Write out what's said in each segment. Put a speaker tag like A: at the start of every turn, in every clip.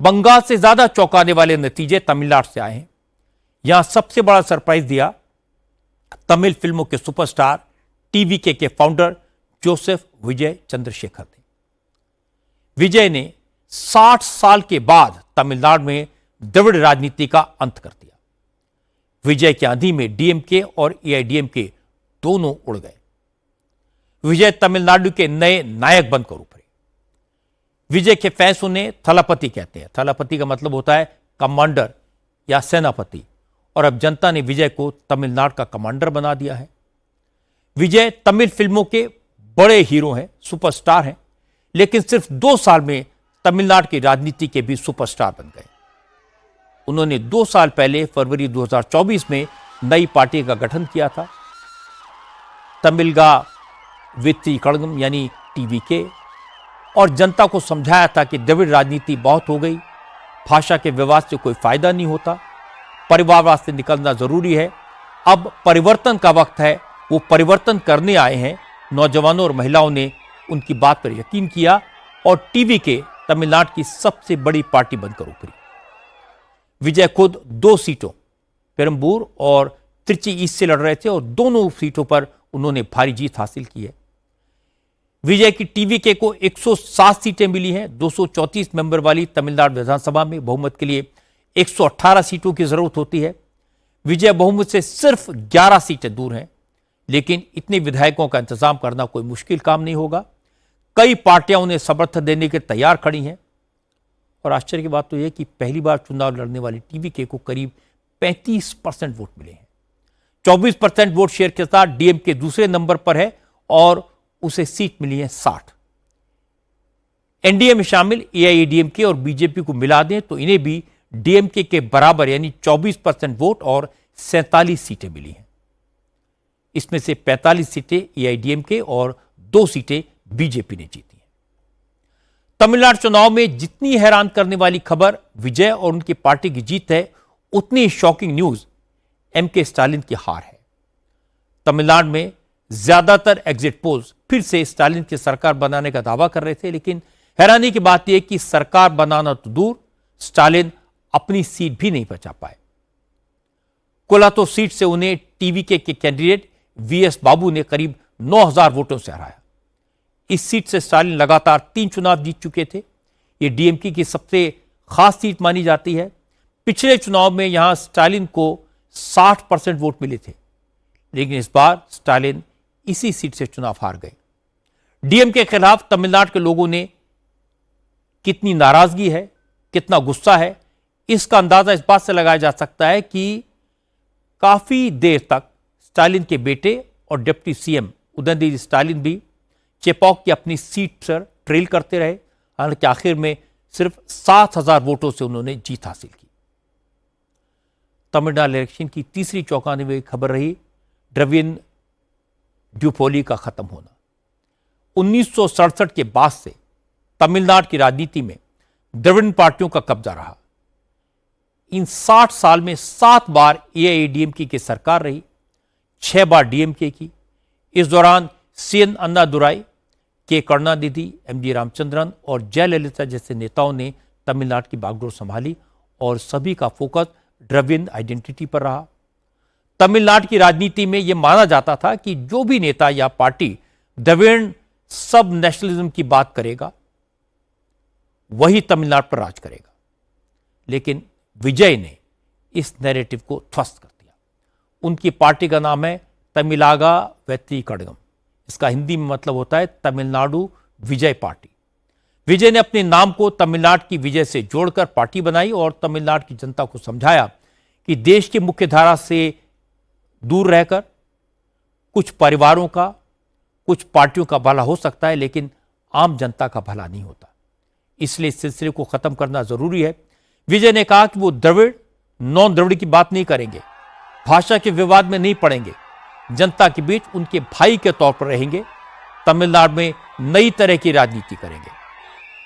A: बंगाल से ज्यादा चौंकाने वाले नतीजे तमिलनाडु से आए हैं। यहां सबसे बड़ा सरप्राइज दिया तमिल फिल्मों के सुपरस्टार टीवीके के फाउंडर जोसेफ विजय चंद्रशेखर ने। विजय ने 60 साल के बाद तमिलनाडु में द्रविड़ राजनीति का अंत कर दिया। विजय की आंधी में डीएमके और एआईडीएमके दोनों उड़ गए। विजय तमिलनाडु के नए नायक बनकर उभरे। विजय के फैंस उन्हें थलापति कहते हैं। थलापति का मतलब होता है कमांडर या सेनापति, और अब जनता ने विजय को तमिलनाडु का कमांडर बना दिया है। विजय तमिल फिल्मों के बड़े हीरो हैं, सुपरस्टार हैं, लेकिन सिर्फ 2 साल में तमिलनाडु की राजनीति के भी सुपरस्टार बन गए। उन्होंने 2 साल पहले फरवरी 2024 में नई पार्टी का गठन किया था, तमिलगा वेत्री कड़गम यानी टीवीके, और जनता को समझाया था कि द्रविड़ राजनीति बहुत हो गई, भाषा के विवाद से कोई फायदा नहीं होता, परिवारवाद से निकलना जरूरी है, अब परिवर्तन का वक्त है। वो परिवर्तन करने आए हैं। नौजवानों और महिलाओं ने उनकी बात पर यकीन किया और टीवीके तमिलनाडु की सबसे बड़ी पार्टी बनकर उभरी। विजय खुद 2 सीटों पेरंबूर और त्रिची ईस्ट से लड़ रहे थे और दोनों सीटों पर उन्होंने भारी जीत हासिल की है। विजय की टीवीके को 107 सीटें मिली हैं। 234 मेंबर वाली तमिलनाडु विधानसभा में बहुमत के लिए 118 सीटों की जरूरत होती है। विजय बहुमत से सिर्फ 11 सीटें दूर हैं, लेकिन इतने विधायकों का इंतजाम करना कोई मुश्किल काम नहीं होगा। कई पार्टियां उन्हें समर्थन देने के तैयार खड़ी हैं। और आश्चर्य की बात तो यह कि पहली बार चुनाव लड़ने वाली टीवीके को करीब 35% वोट मिले हैं। 24% वोट शेयर के साथ डीएमके दूसरे नंबर पर है और उसे सीट मिली है 60। एनडीए में शामिल एआईएडीएमके और बीजेपी को मिला दें तो इन्हें भी डीएमके के बराबर यानी 24% वोट और 47 सीटें मिली हैं। इसमें से 45 सीटें एआईएडीएमके और 2 सीटें बीजेपी ने जीती हैं। तमिलनाडु चुनाव में जितनी हैरान करने वाली खबर विजय और उनकी पार्टी की जीत है, उतनी शॉकिंग न्यूज एमके स्टालिन की हार है। तमिलनाडु में ज्यादातर एग्जिट पोल्स फिर से स्टालिन की सरकार बनाने का दावा कर रहे थे, लेकिन हैरानी की बात यह कि सरकार बनाना तो दूर, स्टालिन अपनी सीट भी नहीं बचा पाए। कोलातो सीट से उन्हें टीवीके के कैंडिडेट वीएस बाबू ने करीब 9000 वोटों से हराया। इस सीट से स्टालिन लगातार 3 चुनाव जीत चुके थे। यह डीएमके की सबसे खास सीट मानी जाती है। पिछले चुनाव में यहां स्टालिन को 60% वोट मिले थे, लेकिन इस बार स्टालिन इसी सीट से चुनाव हार गए। डीएमके के खिलाफ तमिलनाडु के लोगों ने कितनी नाराजगी है, कितना गुस्सा है, इसका अंदाजा इस बात से लगाया जा सकता है कि काफी देर तक स्टालिन के बेटे और डिप्टी सीएम उदयनिधि स्टालिन भी चेपॉक की अपनी सीट पर ट्रेल करते रहे। हालांकि आखिर में सिर्फ 7000 वोटों से उन्होंने जीत हासिल की। तमिलनाडु इलेक्शन की तीसरी चौंकाने वाली खबर रही द्रविड़ ड्यूपोली का खत्म होना। 1967 के बाद से तमिलनाडु की राजनीति में द्रविड़ पार्टियों का कब्जा रहा। इन 60 साल में 7 बार एआईएडीएमके की सरकार रही, 6 बार डीएमके की। इस दौरान सीएन अन्नादुराई, के करुणानिधि, एमजी रामचंद्रन और जयललिता जैसे नेताओं ने तमिलनाडु की बागडोर संभाली और सभी का फोकस द्रविड़ आइडेंटिटी पर रहा। तमिलनाडु की राजनीति में यह माना जाता था कि जो भी नेता या पार्टी द्रविड़ सब नेशनलिज्म की बात करेगा वही तमिलनाडु पर राज करेगा। लेकिन विजय ने इस नैरेटिव को ध्वस्त कर दिया। उनकी पार्टी का नाम है तमिलागा वेत्री कड़गम। इसका हिंदी में मतलब होता है तमिलनाडु विजय पार्टी। विजय ने अपने नाम को तमिलनाडु की विजय से जोड़कर पार्टी बनाई और तमिलनाडु की जनता को समझाया कि देश की मुख्य धारा से दूर रहकर कुछ परिवारों का, कुछ पार्टियों का भला हो सकता है, लेकिन आम जनता का भला नहीं होता। इसलिए इस सिलसिले को खत्म करना जरूरी है। विजय ने कहा कि वो द्रविड़ नॉन द्रविड़ की बात नहीं करेंगे, भाषा के विवाद में नहीं पड़ेंगे, जनता के बीच उनके भाई के तौर पर रहेंगे, तमिलनाडु में नई तरह की राजनीति करेंगे।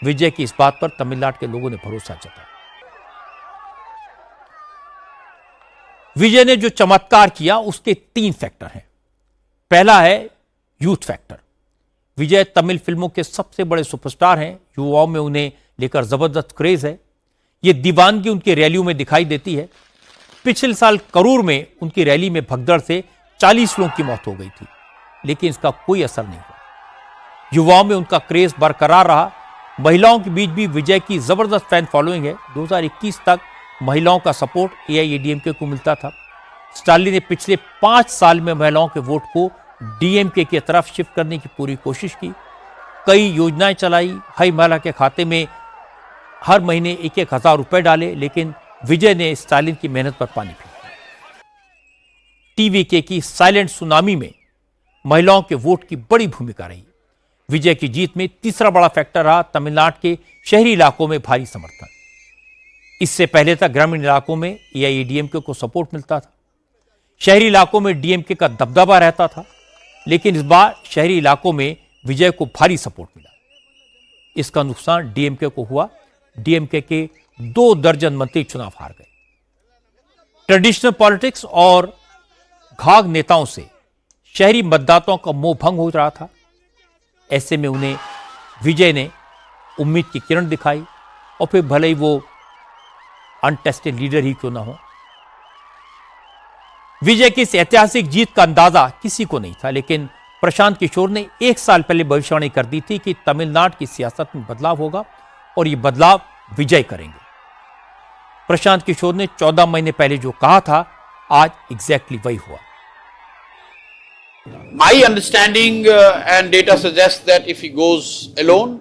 A: विजय की इस बात पर तमिलनाडु के लोगों ने भरोसा जताया। विजय ने जो चमत्कार किया उसके 3 फैक्टर हैं। पहला है यूथ फैक्टर। विजय तमिल फिल्मों के सबसे बड़े सुपरस्टार हैं। युवाओं में उन्हें लेकर जबरदस्त क्रेज है। ये दीवानगी उनकी रैलियों में दिखाई देती है। पिछले साल करूर में उनकी रैली में भगदड़ से 40 लोगों की मौत हो गई थी, लेकिन इसका कोई असर नहीं हुआ। युवाओं में उनका क्रेज बरकरार रहा। महिलाओं के बीच भी विजय की जबरदस्त फैन फॉलोइंग है। 2021 तक महिलाओं का सपोर्ट एआईएडीएमके को मिलता था। स्टालिन ने पिछले 5 साल में महिलाओं के वोट को डीएमके की तरफ शिफ्ट करने की पूरी कोशिश की। कई योजनाएं चलाई, हर महिला के खाते में हर महीने 1,000 रुपए डाले, लेकिन विजय ने स्टालिन की मेहनत पर पानी फेर दिया। टीवीके की साइलेंट सुनामी में महिलाओं के वोट की बड़ी भूमिका रही। विजय की जीत में तीसरा बड़ा फैक्टर रहा तमिलनाडु के शहरी इलाकों में भारी समर्थन। इससे पहले तक ग्रामीण इलाकों में एआईएडीएमके को सपोर्ट मिलता था। शहरी इलाकों में डीएमके का दबदबा रहता था, लेकिन इस बार शहरी इलाकों में विजय को भारी सपोर्ट मिला। इसका नुकसान डीएमके को हुआ। डीएमके के 2 दर्जन मंत्री चुनाव हार गए। ट्रेडिशनल पॉलिटिक्स और घाघ नेताओं से शहरी मतदाताओं का मोह भंग हो रहा था। ऐसे में उन्हें विजय ने उम्मीद की किरण दिखाई, और फिर भले ही वो अनटेस्टेड लीडर ही क्यों ना हो। विजय की इस ऐतिहासिक जीत का अंदाजा किसी को नहीं था, लेकिन प्रशांत किशोर ने 1 साल पहले भविष्यवाणी कर दी थी कि तमिलनाडु की सियासत में बदलाव होगा और ये बदलाव विजय करेंगे। प्रशांत किशोर ने 14 महीने पहले जो कहा था, आज एग्जैक्टली वही हुआ।
B: My understanding and data suggests that if he goes alone,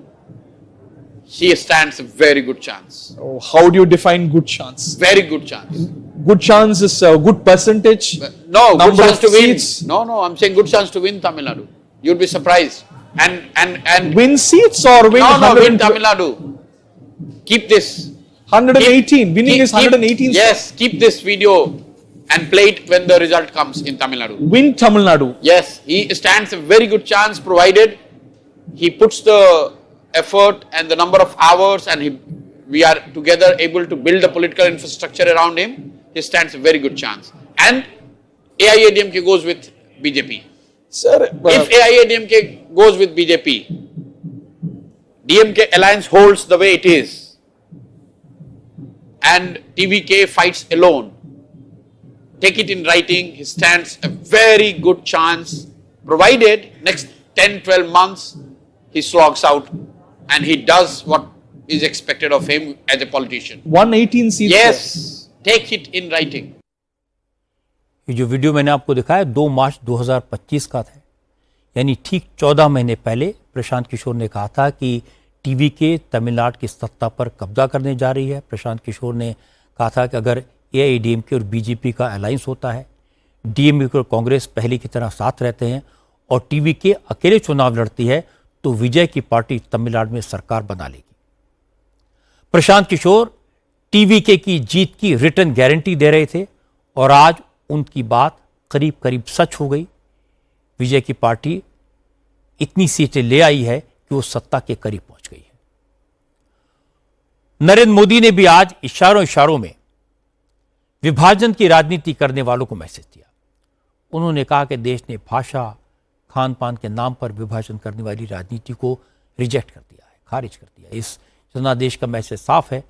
B: he stands a very good chance.
C: Oh, how do you define good chance?
B: Very good chance.
C: Good chance is a good percentage.
B: No, good
C: number
B: chance
C: of
B: to win.
C: seats.
B: No, I'm saying good chance to win Tamil Nadu. You'd be surprised. And
C: Win seats or win?
B: no, win Tamil Nadu. Keep this.
C: 118. Winning is 118.
B: Yes, keep this video and play it when the result comes in Tamil Nadu.
C: Win Tamil Nadu.
B: Yes, he stands a very good chance provided he puts the effort and the number of hours, and we are together able to build the political infrastructure around him. He stands a very good chance. And AIADMK goes with BJP.
C: Sir,
B: if AIADMK goes with BJP, DMK alliance holds the way it is, and TVK fights alone, take it in writing, he stands a very good chance, provided next 10-12 months he slogs out and he does what is expected of him as a politician.
C: 118 seats.
B: Yes, take it in writing.
A: ये जो video मैंने आपको दिखाया 2 मार्च 2025 का था, यानी ठीक 14 महीने पहले प्रशांत किशोर ने कहा था कि टीवीके तमिलनाडु की सत्ता पर कब्जा करने जा रही है। प्रशांत किशोर ने कहा था कि अगर एआईएडीएमके और बीजेपी का अलायंस होता है, डीएमके और कांग्रेस पहले की तरह साथ रहते हैं और टीवीके अकेले चुनाव लड़ती है, तो विजय की पार्टी तमिलनाडु में सरकार बना लेगी। प्रशांत किशोर टीवीके की जीत की रिटर्न गारंटी दे रहे थे और आज उनकी बात करीब करीब सच हो गई। विजय की पार्टी इतनी सीटें ले आई है कि वो सत्ता के करीब पहुंच गई है। नरेंद्र मोदी ने भी आज इशारों इशारों में विभाजन की राजनीति करने वालों को मैसेज दिया। उन्होंने कहा कि देश ने भाषा, खान पान के नाम पर विभाजन करने वाली राजनीति को रिजेक्ट कर दिया है, खारिज कर दिया। इस जनादेश का मैसेज साफ है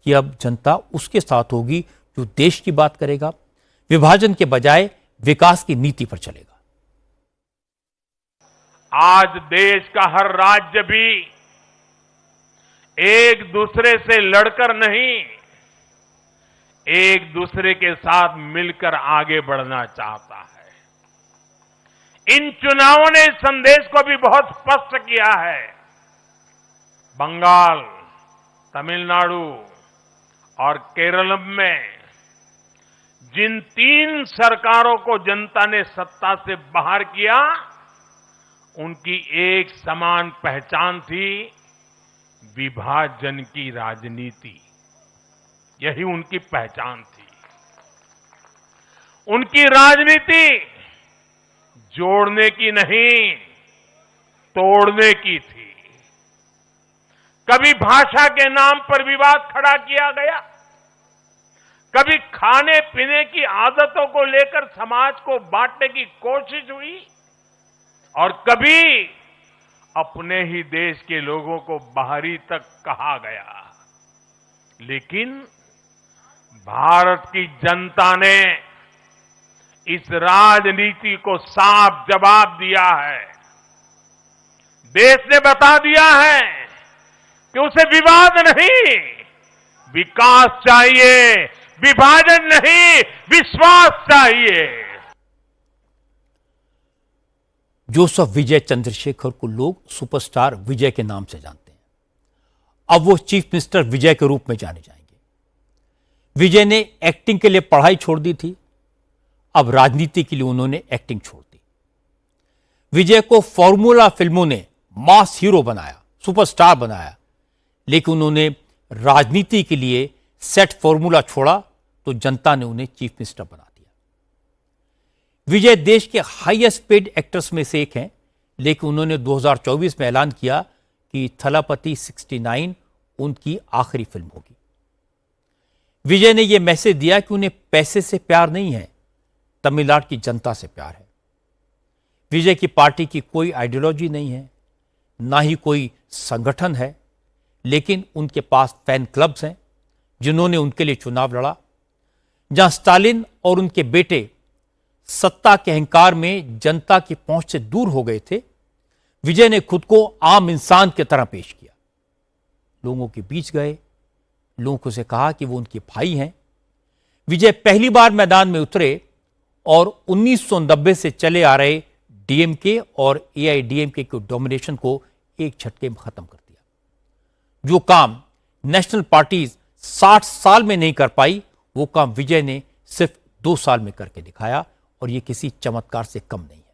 A: कि अब जनता उसके साथ होगी जो देश की बात करेगा, विभाजन के बजाय विकास की नीति पर चलेगा।
D: आज देश का हर राज्य भी एक दूसरे से लड़कर नहीं, एक दूसरे के साथ मिलकर आगे बढ़ना चाहता है। इन चुनावों ने इस संदेश को भी बहुत स्पष्ट किया है। बंगाल, तमिलनाडु और केरल में जिन 3 सरकारों को जनता ने सत्ता से बाहर किया, उनकी एक समान पहचान थी, विभाजन की राजनीति। यही उनकी पहचान थी। उनकी राजनीति जोड़ने की नहीं, तोड़ने की थी। कभी भाषा के नाम पर विवाद खड़ा किया गया, कभी खाने पीने की आदतों को लेकर समाज को बांटने की कोशिश हुई, और कभी अपने ही देश के लोगों को बाहरी तक कहा गया। लेकिन भारत की जनता ने इस राजनीति को साफ जवाब दिया है। देश ने बता दिया है कि उसे विवाद नहीं, विकास चाहिए, विभाजन नहीं, विश्वास चाहिए।
A: जोसेफ विजय चंद्रशेखर को लोग सुपरस्टार विजय के नाम से जानते हैं। अब वो चीफ मिनिस्टर विजय के रूप में जाने जाएंगे। विजय ने एक्टिंग के लिए पढ़ाई छोड़ दी थी, अब राजनीति के लिए उन्होंने एक्टिंग छोड़ दी। विजय को फॉर्मूला फिल्मों ने मास हीरो बनाया, सुपरस्टार बनाया, लेकिन उन्होंने राजनीति के लिए सेट फॉर्मूला छोड़ा तो जनता ने उन्हें चीफ मिनिस्टर बना दिया। विजय देश के हाईएस्ट पेड एक्टर्स में से एक हैं, लेकिन उन्होंने 2024 में ऐलान किया कि थलापति 69 उनकी आखिरी फिल्म होगी। विजय ने यह मैसेज दिया कि उन्हें पैसे से प्यार नहीं है, तमिलनाडु की जनता से प्यार है। विजय की पार्टी की कोई आइडियोलॉजी नहीं है, ना ही कोई संगठन है, लेकिन उनके पास फैन क्लब्स हैं जिन्होंने उनके लिए चुनाव लड़ा। जहां स्टालिन और उनके बेटे सत्ता के अहंकार में जनता की पहुंच से दूर हो गए थे, विजय ने खुद को आम इंसान की तरह पेश किया। लोगों के बीच गए, लोगों से कहा कि वो उनके भाई हैं। विजय पहली बार मैदान में उतरे और 1990 से चले आ रहे डीएमके और एआईडीएमके के डोमिनेशन को एक झटके में खत्म कर दिया। जो काम नेशनल पार्टीज 60 साल में नहीं कर पाई, वो काम विजय ने सिर्फ 2 साल में करके दिखाया, और ये किसी चमत्कार से कम नहीं है।